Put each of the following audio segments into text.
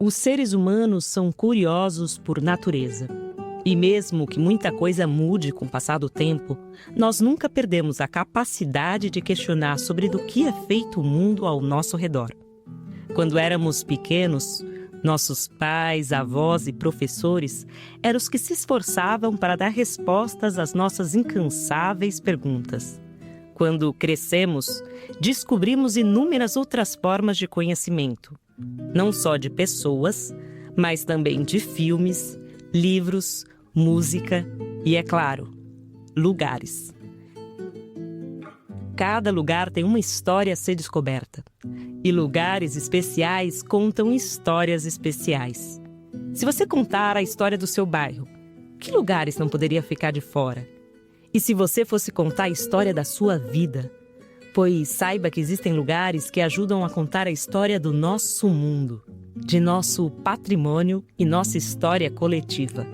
Os seres humanos são curiosos por natureza. E mesmo que muita coisa mude com o passar do tempo, nós nunca perdemos a capacidade de questionar sobre do que é feito o mundo ao nosso redor. Quando éramos pequenos, nossos pais, avós e professores eram os que se esforçavam para dar respostas às nossas incansáveis perguntas. Quando crescemos, descobrimos inúmeras outras formas de conhecimento, não só de pessoas, mas também de filmes, livros, música e, é claro, lugares. Cada lugar tem uma história a ser descoberta. E lugares especiais contam histórias especiais. Se você contar a história do seu bairro, que lugares não poderia ficar de fora? E se você fosse contar a história da sua vida? Pois saiba que existem lugares que ajudam a contar a história do nosso mundo, de nosso patrimônio e nossa história coletiva.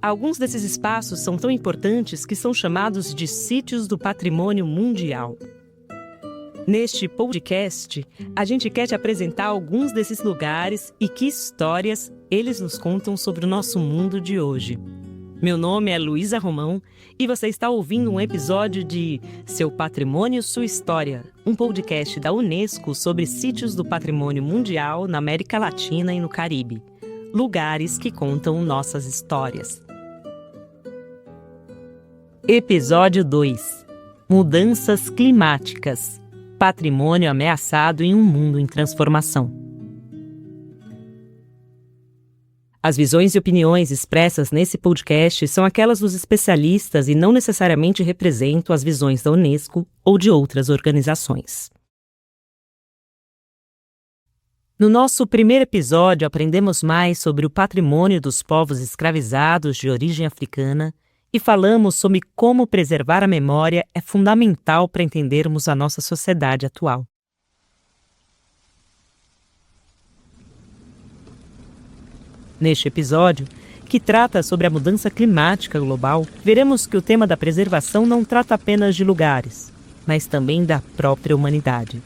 Alguns desses espaços são tão importantes que são chamados de sítios do patrimônio mundial. Neste podcast, a gente quer te apresentar alguns desses lugares e que histórias eles nos contam sobre o nosso mundo de hoje. Meu nome é Luísa Romão e você está ouvindo um episódio de Seu Patrimônio, Sua História, um podcast da Unesco sobre sítios do patrimônio mundial na América Latina e no Caribe. Lugares que contam nossas histórias. Episódio 2. Mudanças climáticas. Patrimônio ameaçado em um mundo em transformação. As visões e opiniões expressas nesse podcast são aquelas dos especialistas e não necessariamente representam as visões da Unesco ou de outras organizações. No nosso primeiro episódio, aprendemos mais sobre o patrimônio dos povos escravizados de origem africana e falamos sobre como preservar a memória é fundamental para entendermos a nossa sociedade atual. Neste episódio, que trata sobre a mudança climática global, veremos que o tema da preservação não trata apenas de lugares, mas também da própria humanidade.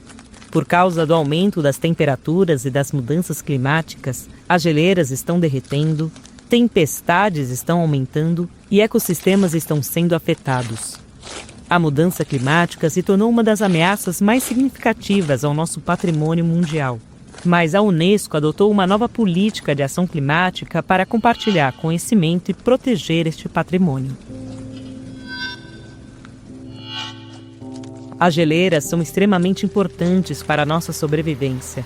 Por causa do aumento das temperaturas e das mudanças climáticas, as geleiras estão derretendo, tempestades estão aumentando e ecossistemas estão sendo afetados. A mudança climática se tornou uma das ameaças mais significativas ao nosso patrimônio mundial. Mas a Unesco adotou uma nova política de ação climática para compartilhar conhecimento e proteger este patrimônio. As geleiras são extremamente importantes para a nossa sobrevivência.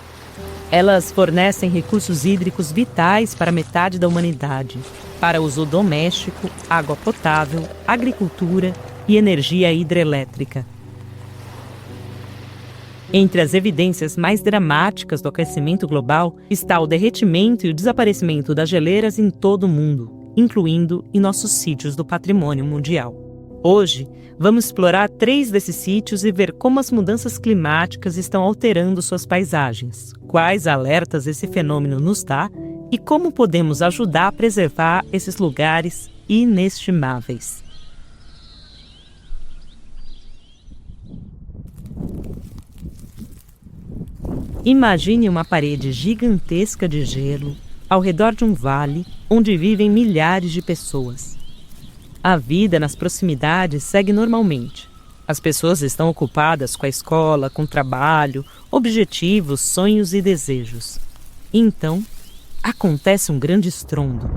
Elas fornecem recursos hídricos vitais para metade da humanidade, para uso doméstico, água potável, agricultura e energia hidrelétrica. Entre as evidências mais dramáticas do aquecimento global está o derretimento e o desaparecimento das geleiras em todo o mundo, incluindo em nossos sítios do patrimônio mundial. Hoje, vamos explorar 3 desses sítios e ver como as mudanças climáticas estão alterando suas paisagens, quais alertas esse fenômeno nos dá e como podemos ajudar a preservar esses lugares inestimáveis. Imagine uma parede gigantesca de gelo ao redor de um vale onde vivem milhares de pessoas. A vida nas proximidades segue normalmente. As pessoas estão ocupadas com a escola, com o trabalho, objetivos, sonhos e desejos. E então, acontece um grande estrondo.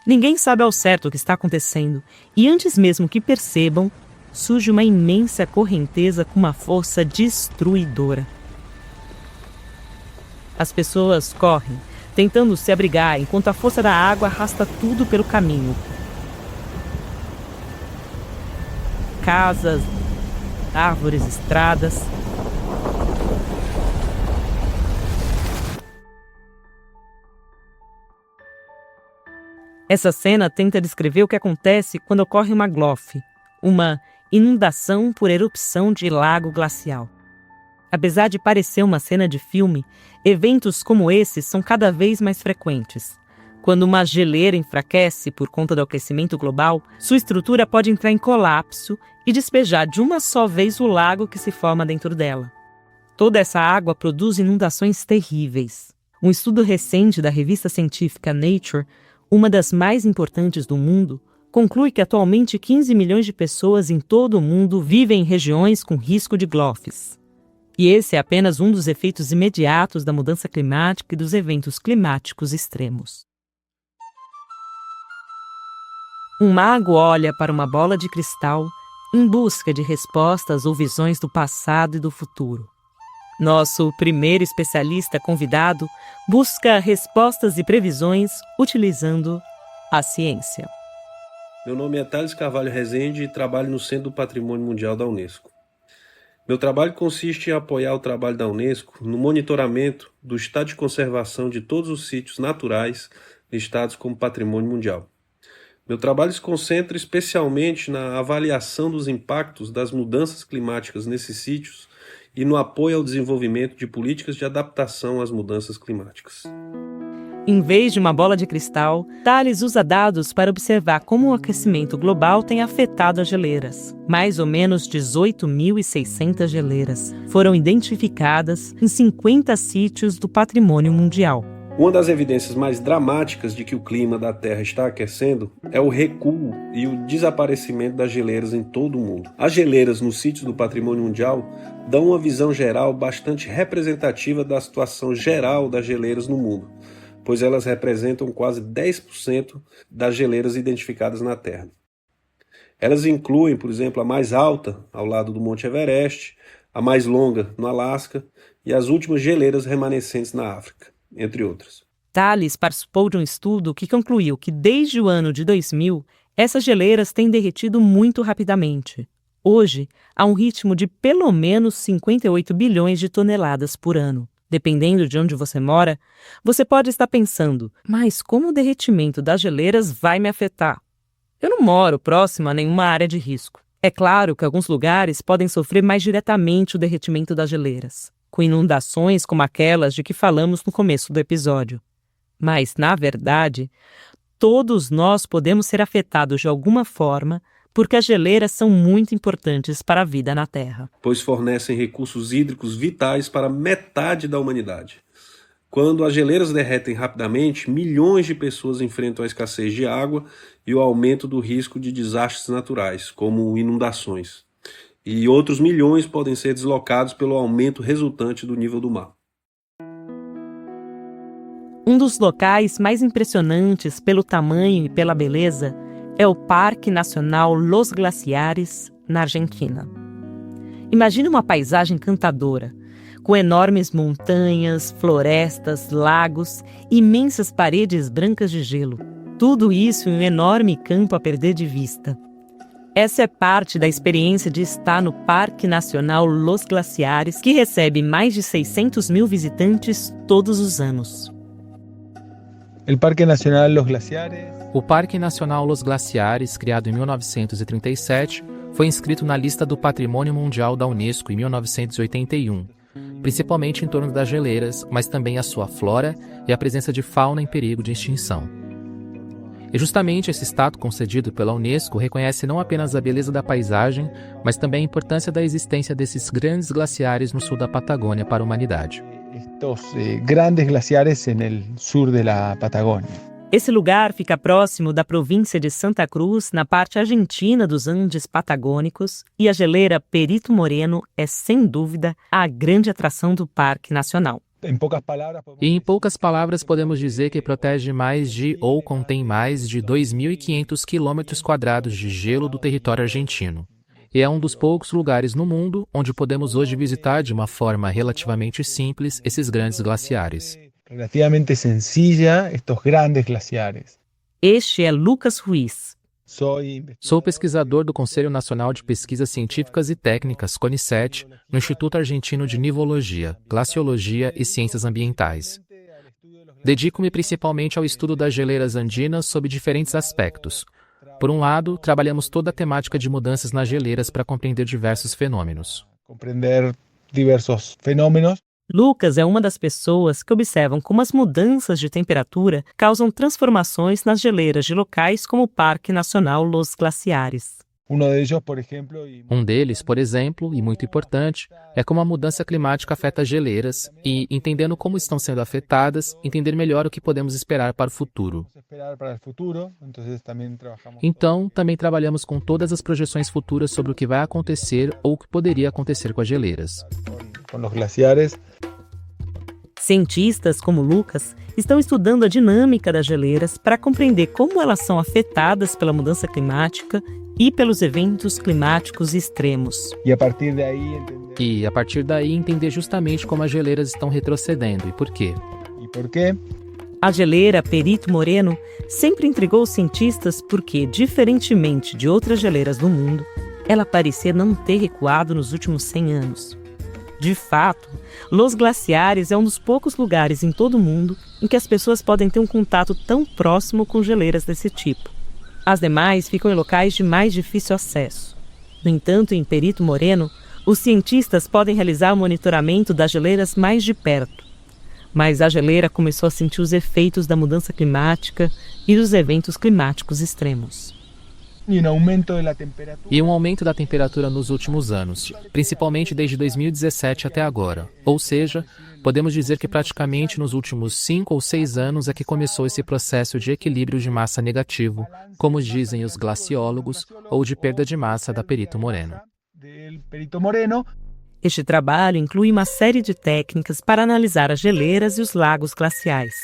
Ninguém sabe ao certo o que está acontecendo, e antes mesmo que percebam, surge uma imensa correnteza com uma força destruidora. As pessoas correm, tentando se abrigar, enquanto a força da água arrasta tudo pelo caminho. Casas, árvores, estradas. Essa cena tenta descrever o que acontece quando ocorre uma GLOF, uma inundação por erupção de lago glacial. Apesar de parecer uma cena de filme, eventos como esses são cada vez mais frequentes. Quando uma geleira enfraquece por conta do aquecimento global, sua estrutura pode entrar em colapso e despejar de uma só vez o lago que se forma dentro dela. Toda essa água produz inundações terríveis. Um estudo recente da revista científica Nature, uma das mais importantes do mundo, conclui que atualmente 15 milhões de pessoas em todo o mundo vivem em regiões com risco de GLOFs. E esse é apenas um dos efeitos imediatos da mudança climática e dos eventos climáticos extremos. Um mago olha para uma bola de cristal em busca de respostas ou visões do passado e do futuro. Nosso primeiro especialista convidado busca respostas e previsões utilizando a ciência. Meu nome é Thales Carvalho Rezende e trabalho no Centro do Patrimônio Mundial da Unesco. Meu trabalho consiste em apoiar o trabalho da Unesco no monitoramento do estado de conservação de todos os sítios naturais listados como Patrimônio Mundial. Meu trabalho se concentra especialmente na avaliação dos impactos das mudanças climáticas nesses sítios e no apoio ao desenvolvimento de políticas de adaptação às mudanças climáticas. Em vez de uma bola de cristal, Thales usa dados para observar como o aquecimento global tem afetado as geleiras. Mais ou menos 18.600 geleiras foram identificadas em 50 sítios do Patrimônio Mundial. Uma das evidências mais dramáticas de que o clima da Terra está aquecendo é o recuo e o desaparecimento das geleiras em todo o mundo. As geleiras nos sítios do Patrimônio Mundial dão uma visão geral bastante representativa da situação geral das geleiras no mundo, pois elas representam quase 10% das geleiras identificadas na Terra. Elas incluem, por exemplo, a mais alta, ao lado do Monte Everest, a mais longa, no Alasca, e as últimas geleiras remanescentes na África, entre outras. Thales participou de um estudo que concluiu que desde o ano de 2000, essas geleiras têm derretido muito rapidamente. Hoje, há um ritmo de pelo menos 58 bilhões de toneladas por ano. Dependendo de onde você mora, você pode estar pensando, mas como o derretimento das geleiras vai me afetar? Eu não moro próximo a nenhuma área de risco. É claro que alguns lugares podem sofrer mais diretamente o derretimento das geleiras, com inundações como aquelas de que falamos no começo do episódio. Mas, na verdade, todos nós podemos ser afetados de alguma forma porque as geleiras são muito importantes para a vida na Terra. Pois fornecem recursos hídricos vitais para metade da humanidade. Quando as geleiras derretem rapidamente, milhões de pessoas enfrentam a escassez de água e o aumento do risco de desastres naturais, como inundações. E outros milhões podem ser deslocados pelo aumento resultante do nível do mar. Um dos locais mais impressionantes pelo tamanho e pela beleza é o Parque Nacional Los Glaciares, na Argentina. Imagine uma paisagem encantadora, com enormes montanhas, florestas, lagos e imensas paredes brancas de gelo. Tudo isso em um enorme campo a perder de vista. Essa é parte da experiência de estar no Parque Nacional Los Glaciares, que recebe mais de 600 mil visitantes todos os anos. O Parque Nacional Los Glaciares. O Parque Nacional Los Glaciares, criado em 1937, foi inscrito na lista do Patrimônio Mundial da Unesco em 1981, principalmente em torno das geleiras, mas também a sua flora e a presença de fauna em perigo de extinção. E justamente esse status concedido pela Unesco reconhece não apenas a beleza da paisagem, mas também a importância da existência desses grandes glaciares no sul da Patagônia para a humanidade. Estos grandes glaciares no sul da Patagônia. Esse lugar fica próximo da província de Santa Cruz, na parte argentina dos Andes patagônicos, e a geleira Perito Moreno é, sem dúvida, a grande atração do Parque Nacional. Em poucas palavras, podemos dizer que protege mais de ou contém mais de 2.500 km² de gelo do território argentino. E é um dos poucos lugares no mundo onde podemos hoje visitar de uma forma relativamente simples esses grandes glaciares. Relativamente sencilla estos grandes glaciares. Este é Lucas Ruiz. Sou pesquisador do Conselho Nacional de Pesquisas Científicas e Técnicas, CONICET, no Instituto Argentino de Nivologia, Glaciologia e Ciências Ambientais. Dedico-me principalmente ao estudo das geleiras andinas sob diferentes aspectos. Por um lado, trabalhamos toda a temática de mudanças nas geleiras para compreender diversos fenômenos. Lucas é uma das pessoas que observam como as mudanças de temperatura causam transformações nas geleiras de locais como o Parque Nacional Los Glaciares. Um deles, por exemplo, e muito importante, é como a mudança climática afeta as geleiras e, entendendo como estão sendo afetadas, entender melhor o que podemos esperar para o futuro. Então, também trabalhamos com todas as projeções futuras sobre o que vai acontecer ou o que poderia acontecer com as geleiras. Cientistas como Lucas estão estudando a dinâmica das geleiras para compreender como elas são afetadas pela mudança climática e pelos eventos climáticos extremos. E a partir daí entender justamente como as geleiras estão retrocedendo e por quê. A geleira Perito Moreno sempre intrigou os cientistas porque, diferentemente de outras geleiras do mundo, ela parecia não ter recuado nos últimos 100 anos. De fato, Los Glaciares é um dos poucos lugares em todo o mundo em que as pessoas podem ter um contato tão próximo com geleiras desse tipo. As demais ficam em locais de mais difícil acesso. No entanto, em Perito Moreno, os cientistas podem realizar o monitoramento das geleiras mais de perto. Mas a geleira começou a sentir os efeitos da mudança climática e dos eventos climáticos extremos. E um aumento da temperatura nos últimos anos, principalmente desde 2017 até agora. Ou seja, podemos dizer que praticamente nos últimos 5 ou 6 anos é que começou esse processo de equilíbrio de massa negativo, como dizem os glaciólogos, ou de perda de massa da Perito Moreno. Este trabalho inclui uma série de técnicas para analisar as geleiras e os lagos glaciais.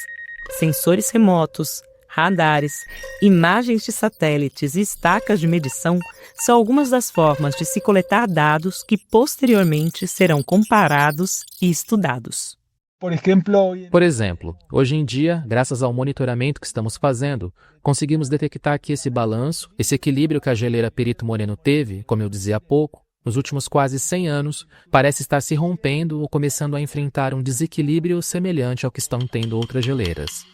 Sensores remotos, radares, imagens de satélites e estacas de medição são algumas das formas de se coletar dados que posteriormente serão comparados e estudados. Por exemplo, hoje em dia, graças ao monitoramento que estamos fazendo, conseguimos detectar que esse balanço, esse equilíbrio que a geleira Perito Moreno teve, como eu dizia há pouco, nos últimos quase 100 anos, parece estar se rompendo ou começando a enfrentar um desequilíbrio semelhante ao que estão tendo outras geleiras.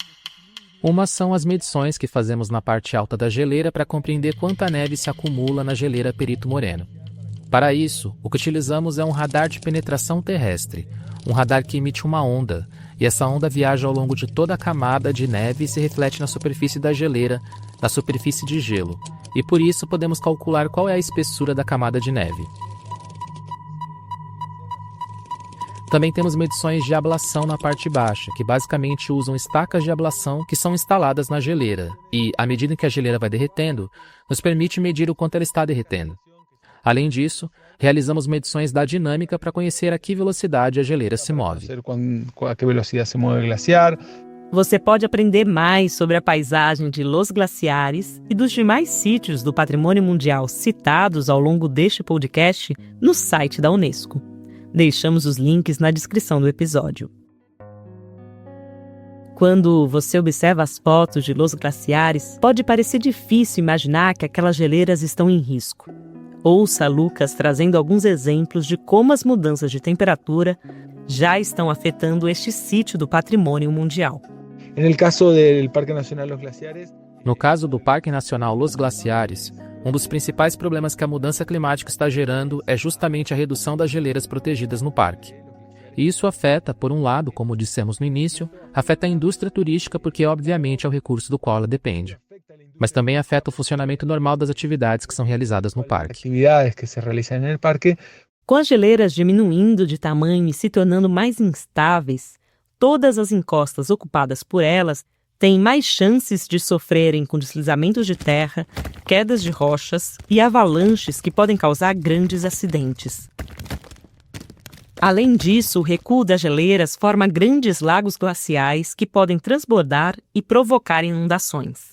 Uma são as medições que fazemos na parte alta da geleira para compreender quanta neve se acumula na geleira Perito Moreno. Para isso, o que utilizamos é um radar de penetração terrestre, um radar que emite uma onda, e essa onda viaja ao longo de toda a camada de neve e se reflete na superfície da geleira, na superfície de gelo, e por isso podemos calcular qual é a espessura da camada de neve. Também temos medições de ablação na parte baixa, que basicamente usam estacas de ablação que são instaladas na geleira e, à medida que a geleira vai derretendo, nos permite medir o quanto ela está derretendo. Além disso, realizamos medições da dinâmica para conhecer a que velocidade a geleira se move. Você pode aprender mais sobre a paisagem de Los Glaciares e dos demais sítios do Patrimônio Mundial citados ao longo deste podcast no site da Unesco. Deixamos os links na descrição do episódio. Quando você observa as fotos de Los Glaciares, pode parecer difícil imaginar que aquelas geleiras estão em risco. Ouça Lucas trazendo alguns exemplos de como as mudanças de temperatura já estão afetando este sítio do Patrimônio Mundial. No caso do Parque Nacional Los Glaciares, um dos principais problemas que a mudança climática está gerando é justamente a redução das geleiras protegidas no parque. E isso afeta, por um lado, como dissemos no início, afeta a indústria turística porque obviamente é o recurso do qual ela depende. Mas também afeta o funcionamento normal das atividades que são realizadas no parque. Com as geleiras diminuindo de tamanho e se tornando mais instáveis, todas as encostas ocupadas por elas têm mais chances de sofrerem com deslizamentos de terra, quedas de rochas e avalanches que podem causar grandes acidentes. Além disso, o recuo das geleiras forma grandes lagos glaciais que podem transbordar e provocar inundações.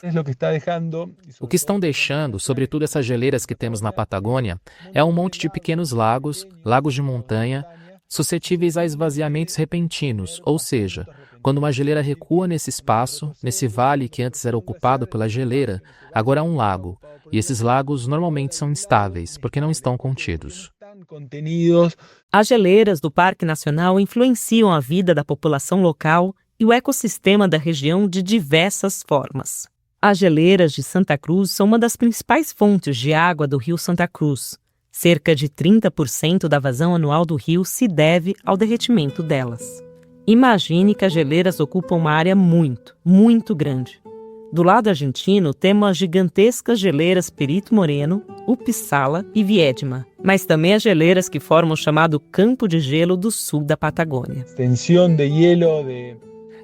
O que estão deixando, sobretudo essas geleiras que temos na Patagônia, é um monte de pequenos lagos, lagos de montanha, suscetíveis a esvaziamentos repentinos, ou seja, quando uma geleira recua nesse espaço, nesse vale que antes era ocupado pela geleira, agora é um lago, e esses lagos normalmente são instáveis, porque não estão contidos. As geleiras do Parque Nacional influenciam a vida da população local e o ecossistema da região de diversas formas. As geleiras de Santa Cruz são uma das principais fontes de água do rio Santa Cruz, Cerca de 30% da vazão anual do rio se deve ao derretimento delas. Imagine que as geleiras ocupam uma área muito, muito grande. Do lado argentino, temos as gigantescas geleiras Perito Moreno, Upsala e Viedma, mas também as geleiras que formam o chamado Campo de Gelo do sul da Patagônia.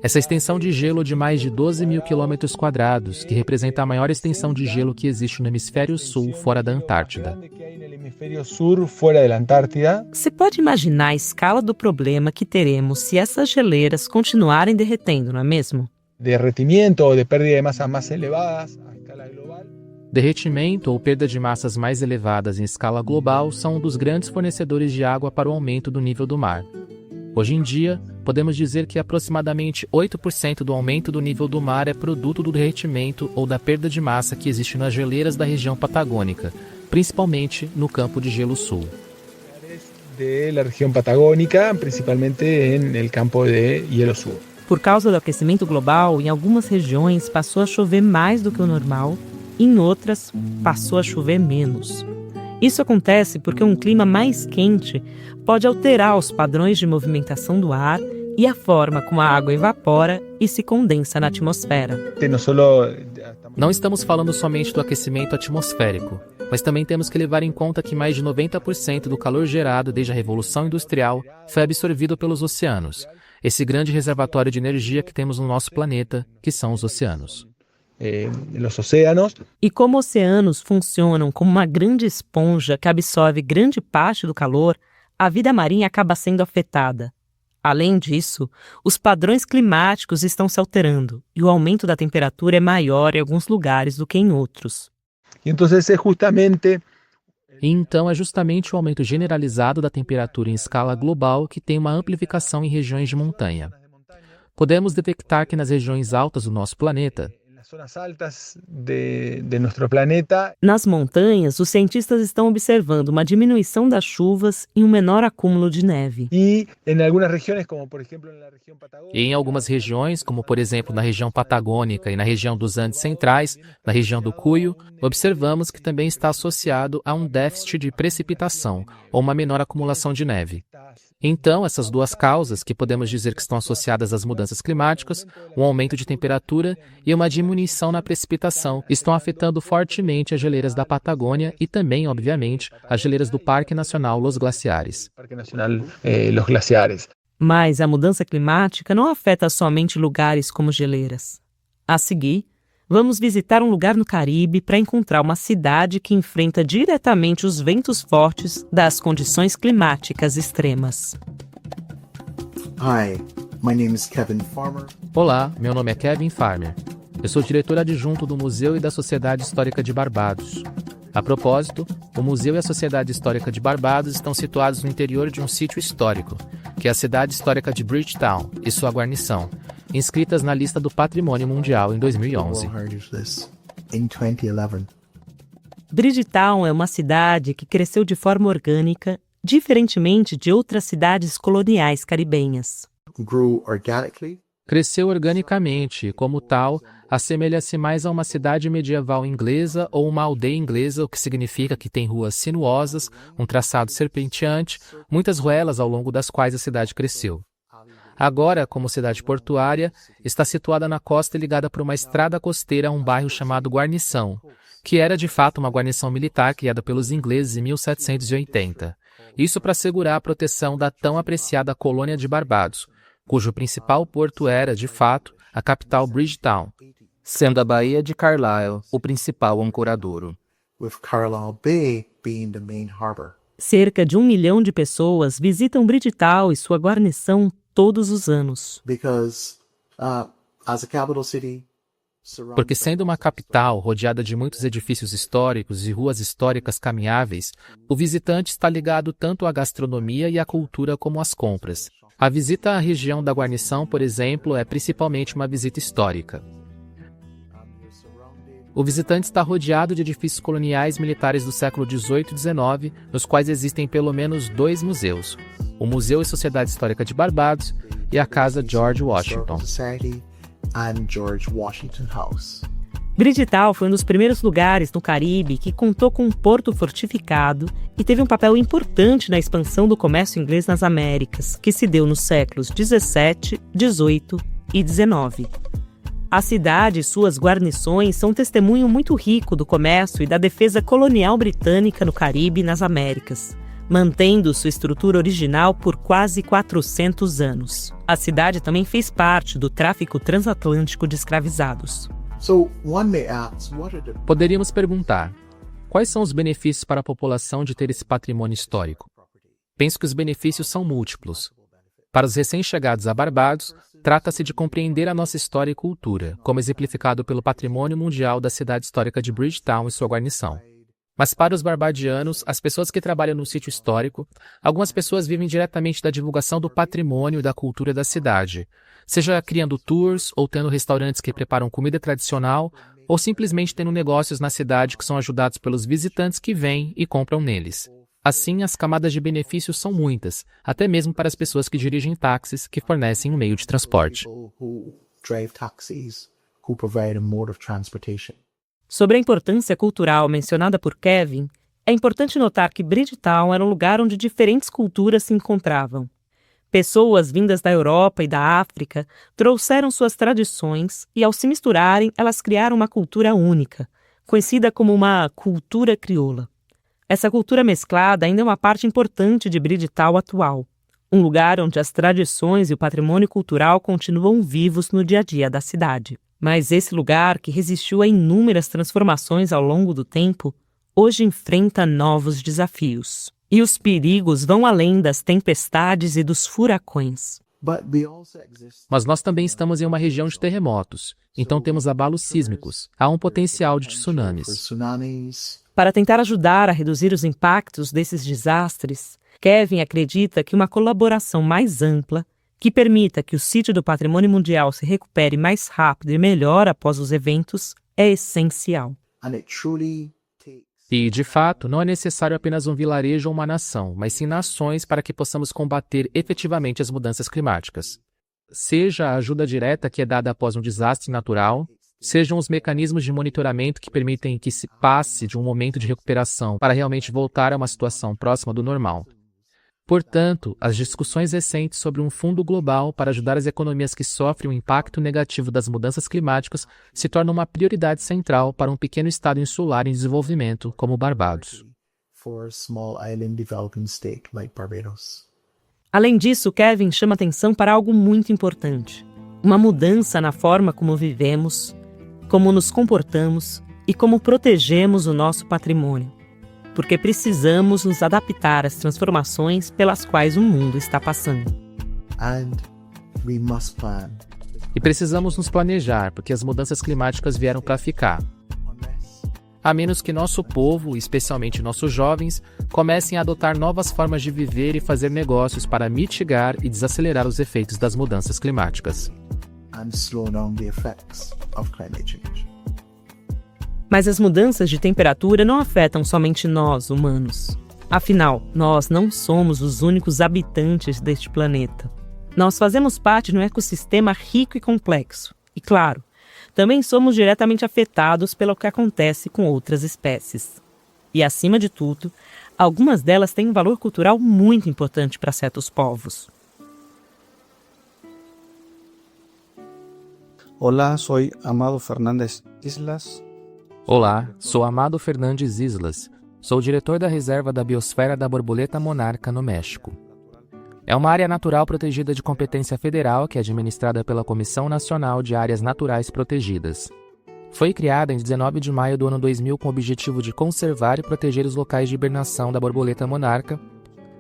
Essa extensão de gelo de mais de 12 mil quilômetros quadrados, que representa a maior extensão de gelo que existe no hemisfério sul fora da Antártida. Você pode imaginar a escala do problema que teremos se essas geleiras continuarem derretendo, não é mesmo? Derretimiento ou de pérdida de massas mais elevadas a escala global. Derretimento ou perda de massas mais elevadas em escala global são um dos grandes fornecedores de água para o aumento do nível do mar. Hoje em dia, podemos dizer que aproximadamente 8% do aumento do nível do mar é produto do derretimento ou da perda de massa que existe nas geleiras da região patagônica, principalmente no Campo de Gelo Sul. Da região patagônica, principalmente no Campo de Gelo Sul. Por causa do aquecimento global, em algumas regiões passou a chover mais do que o normal, em outras passou a chover menos. Isso acontece porque um clima mais quente pode alterar os padrões de movimentação do ar e a forma como a água evapora e se condensa na atmosfera. Não estamos falando somente do aquecimento atmosférico, mas também temos que levar em conta que mais de 90% do calor gerado desde a Revolução Industrial foi absorvido pelos oceanos. Esse grande reservatório de energia que temos no nosso planeta, que são os oceanos. E como oceanos funcionam como uma grande esponja que absorve grande parte do calor, a vida marinha acaba sendo afetada. Além disso, os padrões climáticos estão se alterando e o aumento da temperatura é maior em alguns lugares do que em outros. Então é justamente o aumento generalizado da temperatura em escala global que tem uma amplificação em regiões de montanha. Podemos detectar que nas regiões altas do nosso planeta, nas montanhas, os cientistas estão observando uma diminuição das chuvas e um menor acúmulo de neve. E em algumas regiões, como por exemplo na região patagônica e na região dos Andes Centrais, na região do Cuyo, observamos que também está associado a um déficit de precipitação ou uma menor acumulação de neve. Então, essas duas causas, que podemos dizer que estão associadas às mudanças climáticas, um aumento de temperatura e uma diminuição na precipitação, estão afetando fortemente as geleiras da Patagônia e também, obviamente, as geleiras do Parque Nacional Los Glaciares. Mas a mudança climática não afeta somente lugares como geleiras. A seguir, vamos visitar um lugar no Caribe para encontrar uma cidade que enfrenta diretamente os ventos fortes das condições climáticas extremas. Hi, my name is Kevin Farmer. Olá, meu nome é Kevin Farmer. Eu sou diretor adjunto do Museu e da Sociedade Histórica de Barbados. A propósito, o Museu e a Sociedade Histórica de Barbados estão situados no interior de um sítio histórico, que é a cidade histórica de Bridgetown e sua guarnição, inscritas na lista do Patrimônio Mundial em 2011. Bridgetown é uma cidade que cresceu de forma orgânica, diferentemente de outras cidades coloniais caribenhas. Cresceu organicamente e, como tal, assemelha-se mais a uma cidade medieval inglesa ou uma aldeia inglesa, o que significa que tem ruas sinuosas, um traçado serpenteante, muitas ruelas ao longo das quais a cidade cresceu. Agora, como cidade portuária, está situada na costa e ligada por uma estrada costeira a um bairro chamado Guarnição, que era de fato uma guarnição militar criada pelos ingleses em 1780. Isso para assegurar a proteção da tão apreciada colônia de Barbados, cujo principal porto era, de fato, a capital Bridgetown, sendo a Baía de Carlisle o principal ancoradouro. Cerca de 1 milhão de pessoas visitam Bridgetown e sua guarnição todos os anos. Porque sendo uma capital rodeada de muitos edifícios históricos e ruas históricas caminháveis, o visitante está ligado tanto à gastronomia e à cultura como às compras. A visita à região da guarnição, por exemplo, é principalmente uma visita histórica. O visitante está rodeado de edifícios coloniais militares do século XVIII e XIX, nos quais existem pelo menos 2 museus: o Museu e Sociedade Histórica de Barbados e a Casa George Washington. Bridgetown foi um dos primeiros lugares no Caribe que contou com um porto fortificado e teve um papel importante na expansão do comércio inglês nas Américas, que se deu nos séculos 17, 18 e 19. A cidade e suas guarnições são um testemunho muito rico do comércio e da defesa colonial britânica no Caribe e nas Américas, mantendo sua estrutura original por quase 400 anos. A cidade também fez parte do tráfico transatlântico de escravizados. Poderíamos perguntar, quais são os benefícios para a população de ter esse patrimônio histórico? Penso que os benefícios são múltiplos. Para os recém-chegados a Barbados, trata-se de compreender a nossa história e cultura, como exemplificado pelo Patrimônio Mundial da Cidade Histórica de Bridgetown e sua guarnição. Mas para os barbadianos, as pessoas que trabalham no sítio histórico, algumas pessoas vivem diretamente da divulgação do patrimônio e da cultura da cidade, seja criando tours ou tendo restaurantes que preparam comida tradicional, ou simplesmente tendo negócios na cidade que são ajudados pelos visitantes que vêm e compram neles. Assim, as camadas de benefícios são muitas, até mesmo para as pessoas que dirigem táxis que fornecem um meio de transporte. Sobre a importância cultural mencionada por Kevin, é importante notar que Bridgetown era um lugar onde diferentes culturas se encontravam. Pessoas vindas da Europa e da África trouxeram suas tradições e, ao se misturarem, elas criaram uma cultura única, conhecida como uma cultura crioula. Essa cultura mesclada ainda é uma parte importante de Bridgetown atual, um lugar onde as tradições e o patrimônio cultural continuam vivos no dia a dia da cidade. Mas esse lugar, que resistiu a inúmeras transformações ao longo do tempo, hoje enfrenta novos desafios. E os perigos vão além das tempestades e dos furacões. Mas nós também estamos em uma região de terremotos, então temos abalos sísmicos. Há um potencial de tsunamis. Para tentar ajudar a reduzir os impactos desses desastres, Kevin acredita que uma colaboração mais ampla, que permita que o sítio do Patrimônio Mundial se recupere mais rápido e melhor após os eventos, é essencial. E, de fato, não é necessário apenas um vilarejo ou uma nação, mas sim nações para que possamos combater efetivamente as mudanças climáticas. Seja a ajuda direta que é dada após um desastre natural, sejam os mecanismos de monitoramento que permitem que se passe de um momento de recuperação para realmente voltar a uma situação próxima do normal. Portanto, as discussões recentes sobre um fundo global para ajudar as economias que sofrem o impacto negativo das mudanças climáticas se tornam uma prioridade central para um pequeno estado insular em desenvolvimento como Barbados. Além disso, Kevin chama atenção para algo muito importante: uma mudança na forma como vivemos, como nos comportamos e como protegemos o nosso patrimônio. Porque precisamos nos adaptar às transformações pelas quais o mundo está passando. E precisamos nos planejar, porque as mudanças climáticas vieram para ficar. A menos que nosso povo, especialmente nossos jovens, comecem a adotar novas formas de viver e fazer negócios para mitigar e desacelerar os efeitos das mudanças climáticas. Mas as mudanças de temperatura não afetam somente nós, humanos. Afinal, nós não somos os únicos habitantes deste planeta. Nós fazemos parte de um ecossistema rico e complexo. E, claro, também somos diretamente afetados pelo que acontece com outras espécies. E, acima de tudo, algumas delas têm um valor cultural muito importante para certos povos. Olá, sou Amado Fernandes Islas. Olá, sou Amado Fernandes Islas. Sou diretor da Reserva da Biosfera da Borboleta Monarca, no México. É uma área natural protegida de competência federal que é administrada pela Comissão Nacional de Áreas Naturais Protegidas. Foi criada em 19 de maio do ano 2000 com o objetivo de conservar e proteger os locais de hibernação da borboleta monarca,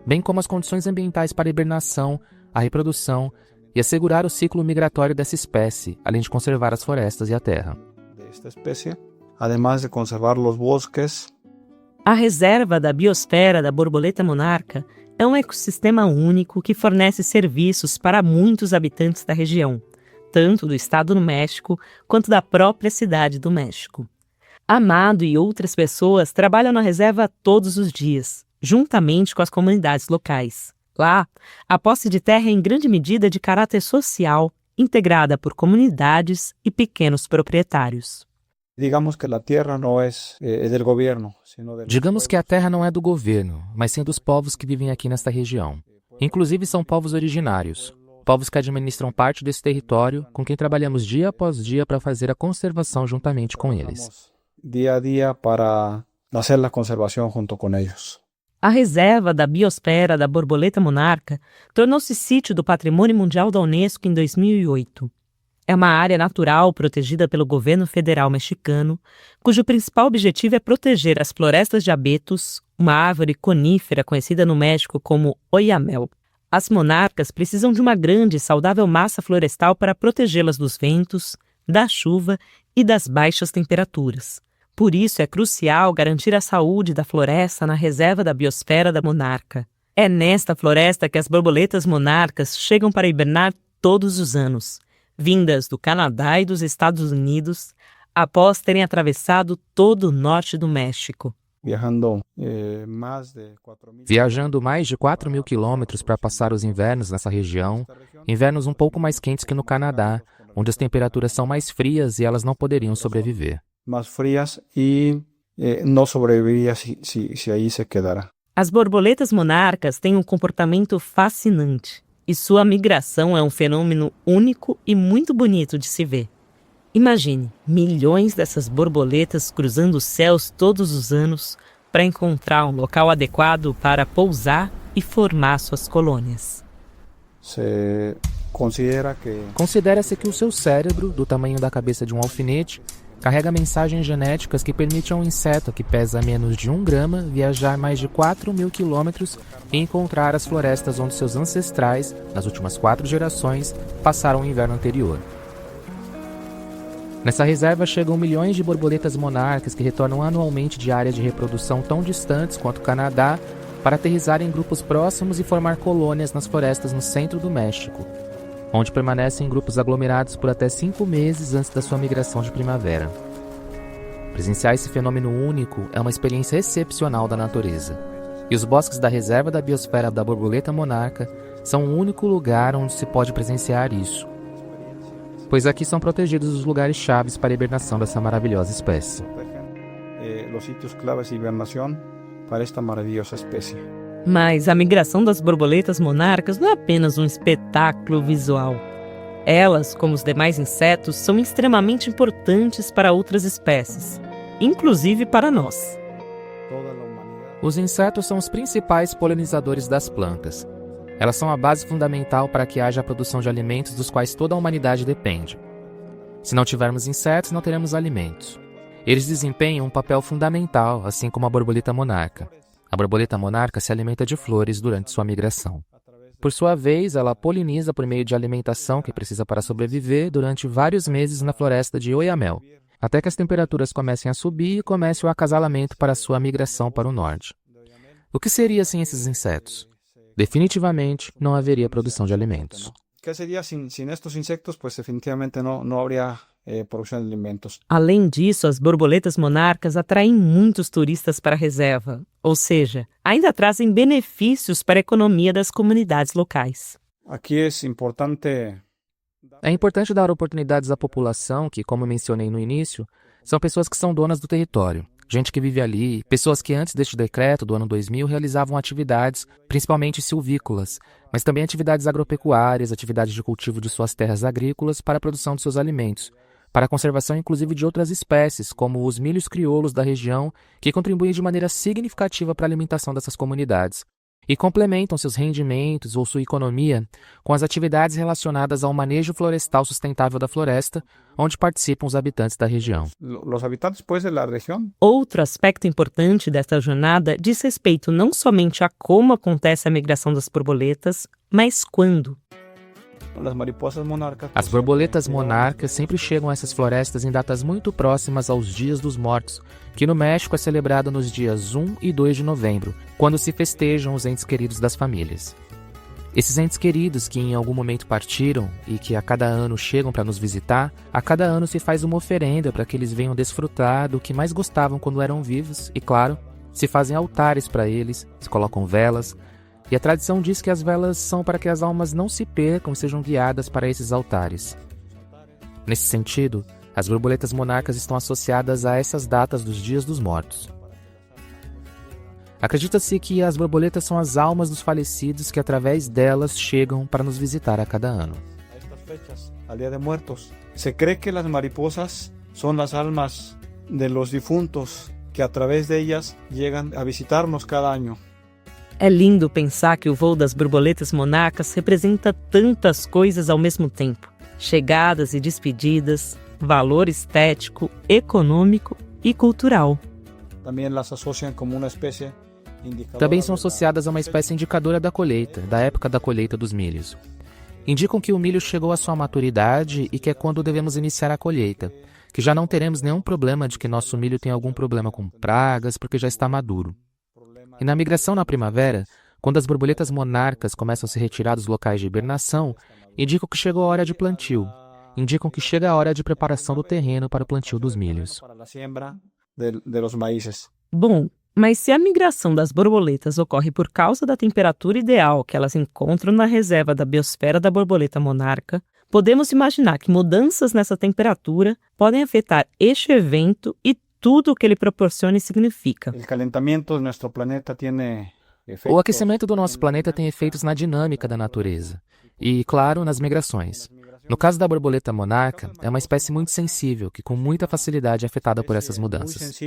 bem como as condições ambientais para a hibernação, a reprodução e assegurar o ciclo migratório dessa espécie, além de conservar as florestas e a terra. Además de conservar los bosques. A Reserva da Biosfera da Borboleta Monarca é um ecossistema único que fornece serviços para muitos habitantes da região, tanto do estado do México quanto da própria cidade do México. Amado e outras pessoas trabalham na reserva todos os dias, juntamente com as comunidades locais. Lá, a posse de terra é em grande medida de caráter social, integrada por comunidades e pequenos proprietários. Digamos que la tierra no es del gobierno, sino de los Digamos que a pueblos. terra não é do governo, mas sim dos povos que vivem aqui nesta região. Inclusive são povos originários, povos que administram parte desse território, com quem trabalhamos dia após dia para fazer a conservação juntamente com eles. Trabajamos día a día para hacer la conservación junto con ellos. A reserva da biosfera da borboleta monarca tornou-se sítio do Patrimônio Mundial da Unesco em 2008. É uma área natural protegida pelo governo federal mexicano, cujo principal objetivo é proteger as florestas de abetos, uma árvore conífera conhecida no México como oyamel. As monarcas precisam de uma grande e saudável massa florestal para protegê-las dos ventos, da chuva e das baixas temperaturas. Por isso é crucial garantir a saúde da floresta na reserva da biosfera da monarca. É nesta floresta que as borboletas monarcas chegam para hibernar todos os anos, vindas do Canadá e dos Estados Unidos, após terem atravessado todo o norte do México. Viajando más de 4.000 Viajando mais de 4.000 quilômetros para passar os invernos nessa região, invernos um pouco mais quentes que no Canadá, onde as temperaturas são mais frias e elas não poderiam sobreviver. más frías y no sobreviviría si ahí se quedara. As borboletas monarcas têm um comportamento fascinante e sua migração é um fenômeno único e muito bonito de se ver. Imagine milhões dessas borboletas cruzando os céus todos os anos para encontrar um local adequado para pousar e formar suas colônias. Se considera que Considera-se que o seu cérebro, do tamanho da cabeça de um alfinete, carrega mensagens genéticas que permitem a um inseto que pesa menos de 1 grama viajar mais de 4.000 quilômetros e encontrar as florestas onde seus ancestrais, nas últimas 4 gerações, passaram o inverno anterior. Nessa reserva chegam milhões de borboletas monarcas que retornam anualmente de áreas de reprodução tão distantes quanto o Canadá para aterrissar em grupos próximos e formar colônias nas florestas no centro do México, onde permanecem em grupos aglomerados por até 5 meses antes da sua migração de primavera. Presenciar esse fenômeno único é uma experiência excepcional da natureza. E os bosques da reserva da biosfera da borboleta monarca são o único lugar onde se pode presenciar isso, pois aqui são protegidos os lugares chaves para a hibernação dessa maravilhosa espécie. protegen los sitios claves de hibernación para esta maravillosa especie. Mas a migração das borboletas monarcas não é apenas um espetáculo visual. Elas, como os demais insetos, são extremamente importantes para outras espécies, inclusive para nós. Toda la humanidad Os insetos são os principais polinizadores das plantas. Elas são a base fundamental para que haja a produção de alimentos dos quais toda a humanidade depende. Se não tivermos insetos, não teremos alimentos. Eles desempenham um papel fundamental, assim como a borboleta monarca. A borboleta monarca se alimenta de flores durante sua migração. Por sua vez, ela poliniza por meio de alimentação que precisa para sobreviver durante vários meses na floresta de oyamel, até que as temperaturas comecem a subir e comece o acasalamento para sua migração para o norte. O que seria sem esses insetos? Definitivamente não haveria produção de alimentos. ¿Qué sería sin estos insectos? Pues definitivamente no habría producción de alimentos. Além disso, as borboletas monarcas atraem muitos turistas para a reserva, ou seja, ainda trazem benefícios para a economia das comunidades locais. Aquí es importante É importante dar oportunidades à população que, como mencionei no início, são pessoas que são donas do território. Gente que vive ali, pessoas que antes deste decreto do ano 2000 realizavam atividades, principalmente silvícolas, mas também atividades agropecuárias, atividades de cultivo de suas terras agrícolas para a produção de seus alimentos, para a conservação inclusive de outras espécies, como os milhos crioulos da região, que contribuem de maneira significativa para a alimentação dessas comunidades, e complementam seus rendimentos ou sua economia com as atividades relacionadas ao manejo florestal sustentável da floresta, onde participam os habitantes da região. los habitantes pues de la región. Outro aspecto importante desta jornada diz respeito não somente a como acontece a migração das borboletas, mas quando. Las mariposas monarcas. As borboletas monarcas sempre chegam a essas florestas em datas muito próximas aos Dias dos Mortos, que no México é celebrado nos dias 1 e 2 de novembro, quando se festejam os entes queridos das famílias. Esses entes queridos que em algum momento partiram e que a cada ano chegam para nos visitar, a cada ano se faz uma oferenda para que eles venham desfrutar do que mais gostavam quando eram vivos e, claro, se fazem altares para eles, se colocam velas, e a tradição diz que as velas são para que as almas não se percam e sejam guiadas para esses altares. Nesse sentido, As borboletas monarcas estão associadas a essas datas dos Dias dos Mortos. Acredita-se que as borboletas são as almas dos falecidos que através delas chegam para nos visitar a cada ano. Estas fechas, al Día de Muertos, se cree que las mariposas son las almas de los difuntos que a través de ellas llegan a visitarnos cada año. É lindo pensar que o voo das borboletas monarcas representa tantas coisas ao mesmo tempo. Chegadas e despedidas, valor estético, econômico e cultural. Também las asocian como uma espécie indicadora. Também são associadas a uma espécie indicadora da colheita, da época da colheita dos milhos. Indicam que o milho chegou à sua maturidade e que é quando devemos iniciar a colheita, que já não teremos nenhum problema de que nosso milho tem algum problema com pragas, porque já está maduro. E na migração na primavera, quando as borboletas monarcas começam a se retirar dos locais de hibernação, indicam que chegou a hora de plantio. Indicam que chega a hora de preparação do terreno para o plantio dos milhos. Bom, mas se a migração das borboletas ocorre por causa da temperatura ideal que elas encontram na reserva da biosfera da borboleta monarca, podemos imaginar que mudanças nessa temperatura podem afetar este evento e tudo o que ele proporciona e significa. O aquecimento do nosso planeta tem efeitos na dinâmica da natureza e, claro, nas migrações. No caso da borboleta monarca, é uma espécie muito sensível que com muita facilidade é afetada por essas mudanças.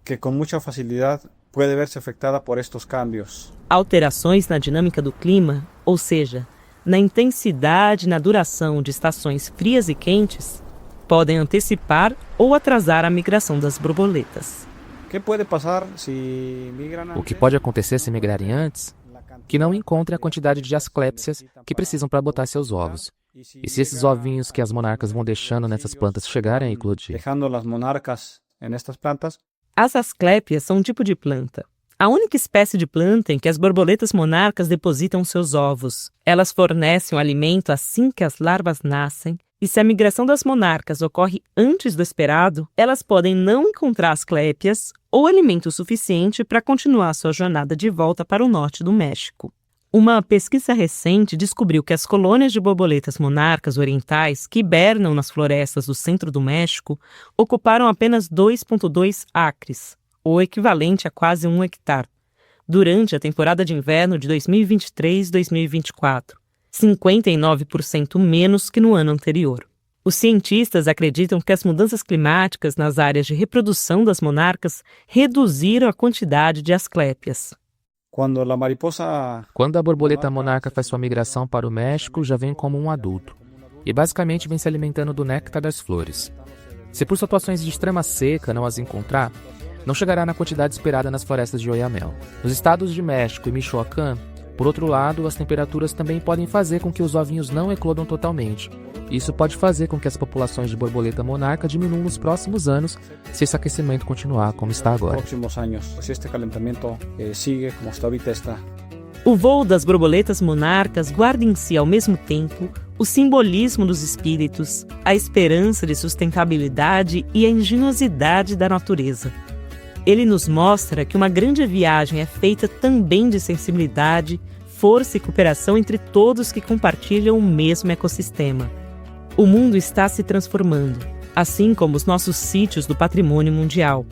Que com muita facilidade pode ver-se afetada por estes cambios. Alterações na dinâmica do clima, ou seja, na intensidade e na duração de estações frias e quentes, podem antecipar ou atrasar a migração das borboletas. O que pode acontecer se migrarem antes? Que não encontrem a quantidade de asclépsias que precisam para botar seus ovos. E se esses ovinhos que as monarcas vão deixando nessas plantas chegarem a eclodir? As asclépias são um tipo de planta. A única espécie de planta em que as borboletas monarcas depositam seus ovos. Elas fornecem o alimento assim que as larvas nascem, e se a migração das monarcas ocorre antes do esperado, elas podem não encontrar asclépias ou alimento suficiente para continuar sua jornada de volta para o norte do México. Uma pesquisa recente descobriu que as colônias de borboletas monarcas orientais que hibernam nas florestas do centro do México ocuparam apenas 2,2 acres, ou equivalente a quase 1 hectare, durante a temporada de inverno de 2023-2024, 59% menos que no ano anterior. Os cientistas acreditam que as mudanças climáticas nas áreas de reprodução das monarcas reduziram a quantidade de asclépias. Quando a borboleta monarca faz sua migração para o México, já vem como um adulto, e basicamente vem se alimentando do néctar das flores. Se por situações de extrema seca não as encontrar, não chegará na quantidade esperada nas florestas de Oyamel. Nos estados de México e Michoacán, por outro lado, as temperaturas também podem fazer com que os ovinhos não eclodam totalmente. Isso pode fazer com que as populações de borboleta monarca diminuam nos próximos anos se esse aquecimento continuar como está agora. O voo das borboletas monarcas guarda em si ao mesmo tempo o simbolismo dos espíritos, a esperança de sustentabilidade e a engenhosidade da natureza. Ele nos mostra que uma grande viagem é feita também de sensibilidade, força e cooperação entre todos que compartilham o mesmo ecossistema. O mundo está se transformando, assim como os nossos sítios do patrimônio mundial.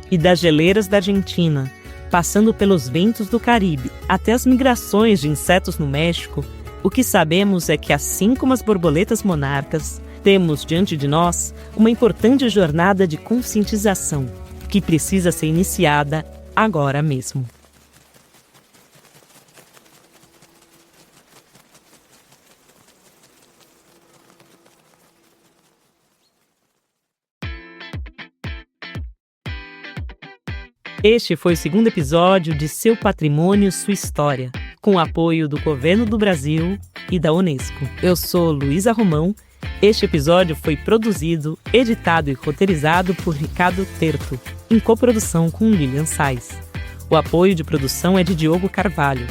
E das geleiras da Argentina, passando pelos ventos do Caribe, até as migrações de insetos no México, o que sabemos é que, assim como as borboletas monarcas, temos diante de nós uma importante jornada de conscientização, que precisa ser iniciada agora mesmo. Este foi o segundo episódio de Seu Patrimônio, Sua História, com o apoio do Governo do Brasil e da Unesco. Eu sou Luísa Romão. Este episódio foi produzido, editado e roteirizado por Ricardo Terto, em coprodução com Lilian Sais. O apoio de produção é de Diogo Carvalho.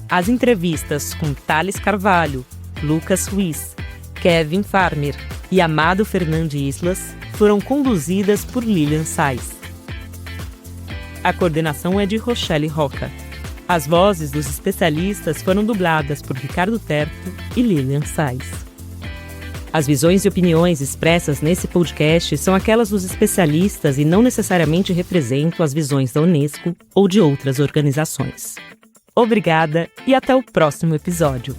As entrevistas com Thales Carvalho, Lucas Ruiz, Kevin Farmer e Amado Fernandes Islas foram conduzidas por Lilian Sais. A coordenação é de Rochelle Roca. As vozes dos especialistas foram dubladas por Ricardo Terto e Lilian Sais. As visões e opiniões expressas nesse podcast são aquelas dos especialistas e não necessariamente representam as visões da Unesco ou de outras organizações. Obrigada e até o próximo episódio.